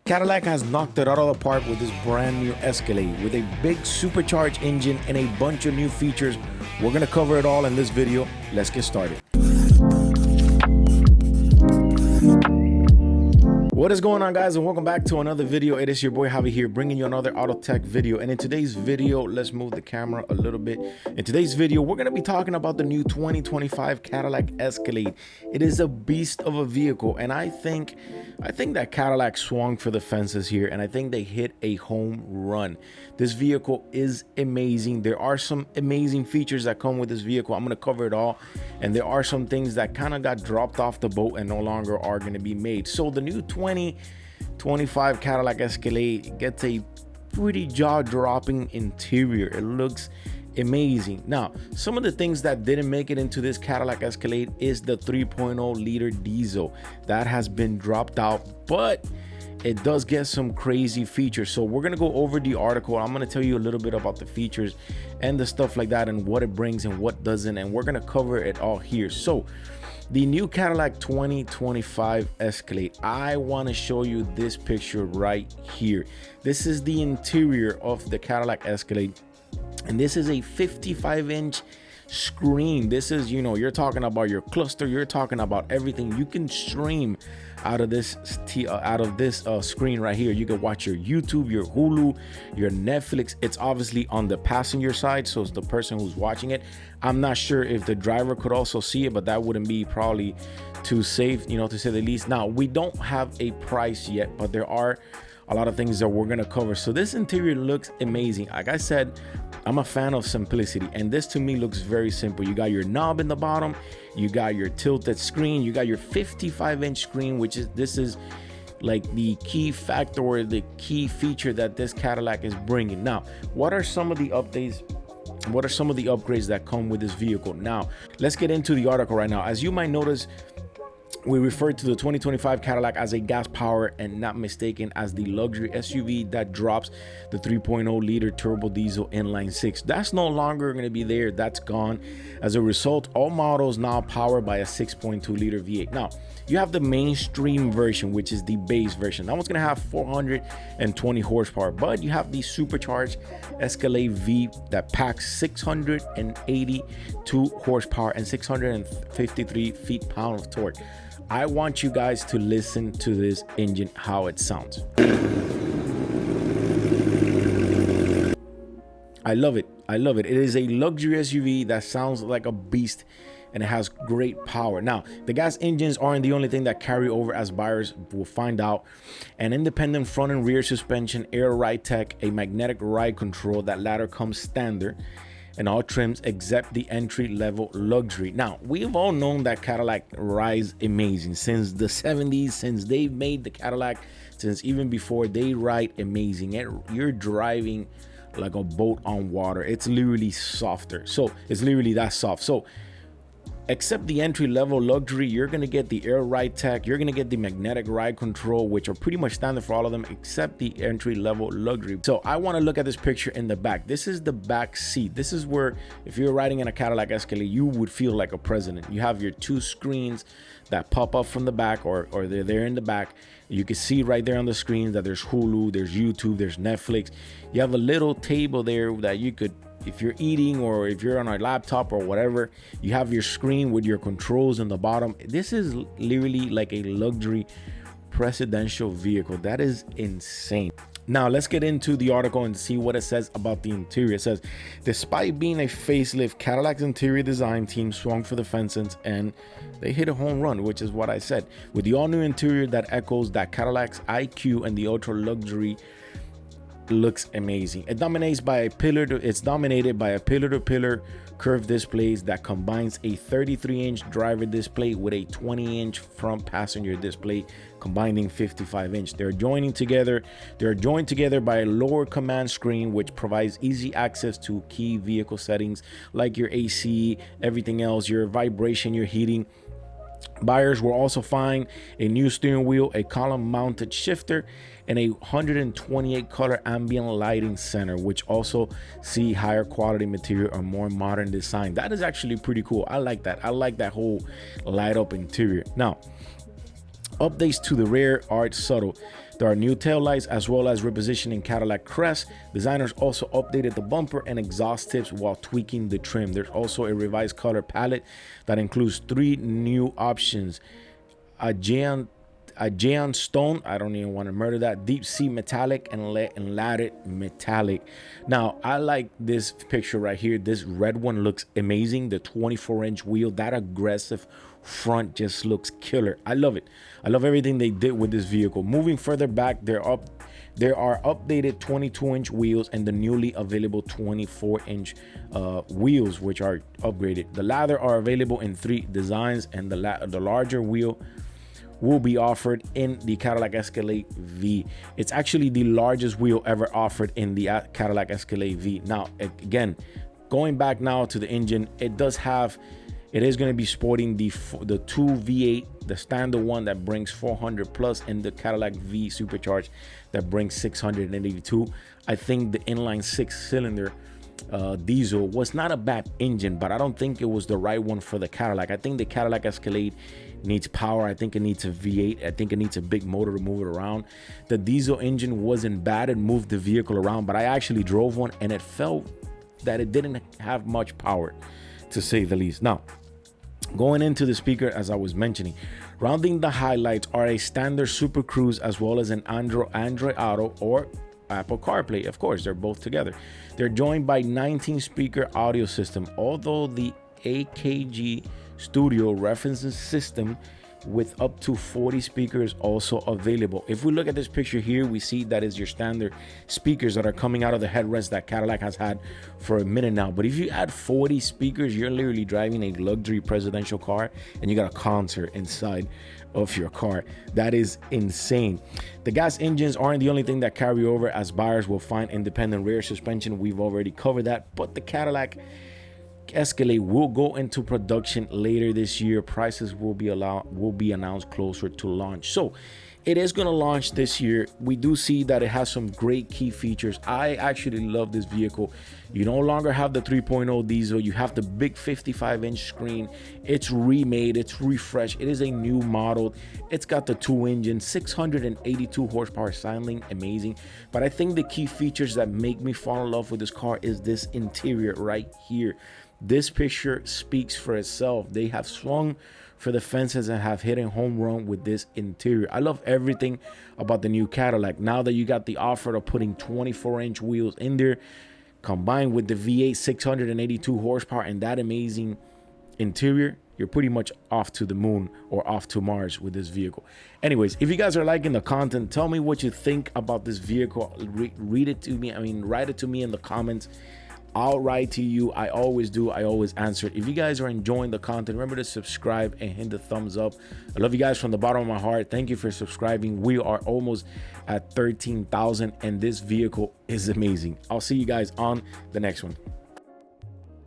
Cadillac has knocked it out of the park with this brand new Escalade with a big supercharged engine and a bunch of new features. We're gonna cover it all in this video. Let's get started. What is going on, guys, and welcome back to another video. It is your boy Javi here, bringing you another auto tech video. And in today's video, let's move the camera a little bit. In today's video, we're going to be talking about the new 2025 Cadillac Escalade. It is a beast of a vehicle, and I think that Cadillac swung for the fences here, and I think they hit a home run. This vehicle is amazing. There are some amazing features that come with this vehicle. I'm going to cover it all, and there are some things that kind of got dropped off the boat and no longer are going to be made. So the new 2025 Cadillac Escalade gets a pretty jaw-dropping interior. It looks amazing. Now, some of the things that didn't make it into this Cadillac Escalade is the 3.0 liter diesel. That has been dropped out, but it does get some crazy features. So we're gonna go over the article. I'm gonna tell you a little bit about the features and the stuff like that and what it brings and what doesn't, and we're gonna cover it all here. So the new Cadillac 2025 Escalade, I want to show you this picture right here. This is the interior of the Cadillac Escalade, and this is a 55-inch screen. This is, you know, you're talking about your cluster, you're talking about everything. You can stream out of this screen right here. You can watch your YouTube, your Hulu, your Netflix. It's obviously on the passenger side, so it's the person who's watching it. I'm not sure if the driver could also see it, but that wouldn't be probably too safe, you know, to say the least. Now, we don't have a price yet, but there are a lot of things that we're gonna cover. So this interior looks amazing. Like I said, I'm a fan of simplicity, and this to me looks very simple. You got your knob in the bottom, you got your tilted screen, you got your 55-inch screen, which is like the key factor or the key feature that this Cadillac is bringing. Now, what are some of the updates? What are some of the upgrades that come with this vehicle? Now, let's get into the article right now. As you might notice, we refer to the 2025 Cadillac as a gas power and not mistaken as the luxury SUV that drops the 3.0 liter turbo diesel inline six. That's no longer going to be there. That's gone. As a result, all models now powered by a 6.2 liter V8. Now, you have the mainstream version, which is the base version. That one's going to have 420 horsepower, but you have the supercharged Escalade V that packs 682 horsepower and 653 feet-pound of torque. I want you guys to listen to this engine, how it sounds. I love it. I love it. It is a luxury SUV that sounds like a beast, and it has great power. Now, the gas engines aren't the only thing that carry over, as buyers will find out. An independent front and rear suspension, air ride tech, a magnetic ride control, that latter comes standard, and all trims except the entry-level luxury. Now, we've all known that Cadillac rides amazing since the 70s, since they made the Cadillac, since even before, they ride amazing. You're driving like a boat on water. It's literally softer. So it's literally that soft. So except the entry-level luxury, you're going to get the air ride tech, you're going to get the magnetic ride control, which are pretty much standard for all of them except the entry-level luxury. So I want to look at this picture in the back. This is the back seat. This is where, if you're riding in a Cadillac Escalade, you would feel like a president. You have your two screens that pop up from the back, or they're there in the back. You can see right there on the screen that there's Hulu, there's YouTube, there's Netflix. You have a little table there that you could, if you're eating or if you're on a laptop or whatever, you have your screen with your controls in the bottom. This is literally like a luxury presidential vehicle. That is insane. Now, let's get into the article and see what it says about the interior. It says, despite being a facelift, Cadillac's interior design team swung for the fences and they hit a home run, which is what I said. With the all-new interior that echoes that Cadillac's IQ and the ultra luxury looks amazing. It's dominated by a pillar-to-pillar curved displays that combines a 33-inch driver display with a 20-inch front passenger display, combining 55-inch. They're joined together by a lower command screen, which provides easy access to key vehicle settings like your AC, everything else, your vibration, your heating. Buyers will also find a new steering wheel, a column mounted shifter, and a 128 color ambient lighting center, which also see higher quality material or more modern design. That is actually pretty cool. I like that. I like that whole light up interior. Now, updates to the rear are subtle. There are new taillights as well as repositioning Cadillac crest. Designers also updated the bumper and exhaust tips while tweaking the trim. There's also a revised color palette that includes 3 new options: a Jaeon stone, I don't even want to murder that, deep sea metallic, and lattice metallic. Now, I like this picture right here. This red one looks amazing. The 24-inch wheel, that aggressive front just looks killer. I love it. I love everything they did with this vehicle. Moving further back, there are updated 22-inch wheels and the newly available 24-inch wheels, which are upgraded. The latter are available in 3 designs, and the larger wheel will be offered in the Cadillac Escalade V. It's actually the largest wheel ever offered in the Cadillac Escalade V. Now, again, going back now to the engine, it is going to be sporting the 2 V8, the standard one that brings 400 plus, and the Cadillac V Supercharged that brings 682. I think the inline 6-cylinder diesel was not a bad engine, but I don't think it was the right one for the Cadillac. I think the Cadillac Escalade needs power. I think it needs a V8. I think it needs a big motor to move it around. The diesel engine wasn't bad. It moved the vehicle around, but I actually drove one and it felt that it didn't have much power, to say the least. Now, going into the speaker, as I was mentioning, rounding the highlights are a standard Super Cruise as well as an Android Auto or Apple CarPlay. Of course, they're both together. They're joined by 19 speaker audio system, although the AKG Studio references system with up to 40 speakers also available. If we look at this picture here, we see that is your standard speakers that are coming out of the headrest that Cadillac has had for a minute now. But if you add 40 speakers, you're literally driving a luxury presidential car and you got a concert inside of your car. That is insane. The gas engines aren't the only thing that carry over, as buyers will find independent rear suspension. We've already covered that, but the Cadillac Escalade will go into production later this year. Prices will be announced closer to launch. So it is going to launch this year. We do see that it has some great key features. I actually love this vehicle. You no longer have the 3.0 diesel. You have the big 55-inch screen. It's remade. It's refreshed. It is a new model. It's got the 2 engine, 682 horsepower, sounding amazing. But I think the key features that make me fall in love with this car is this interior right here. This picture speaks for itself. They have swung for the fences and have hit a home run with this interior. I love everything about the new Cadillac. Now that you got the offer of putting 24-inch wheels in there, combined with the V8 682 horsepower and that amazing interior, you're pretty much off to the moon or off to Mars with this vehicle. Anyways, if you guys are liking the content, tell me what you think about this vehicle. Write it to me in the comments. I'll write to you. I always do. I always answer it. If you guys are enjoying the content, remember to subscribe and hit the thumbs up. I love you guys from the bottom of my heart. Thank you for subscribing. We are almost at 13,000 and this vehicle is amazing. I'll see you guys on the next one.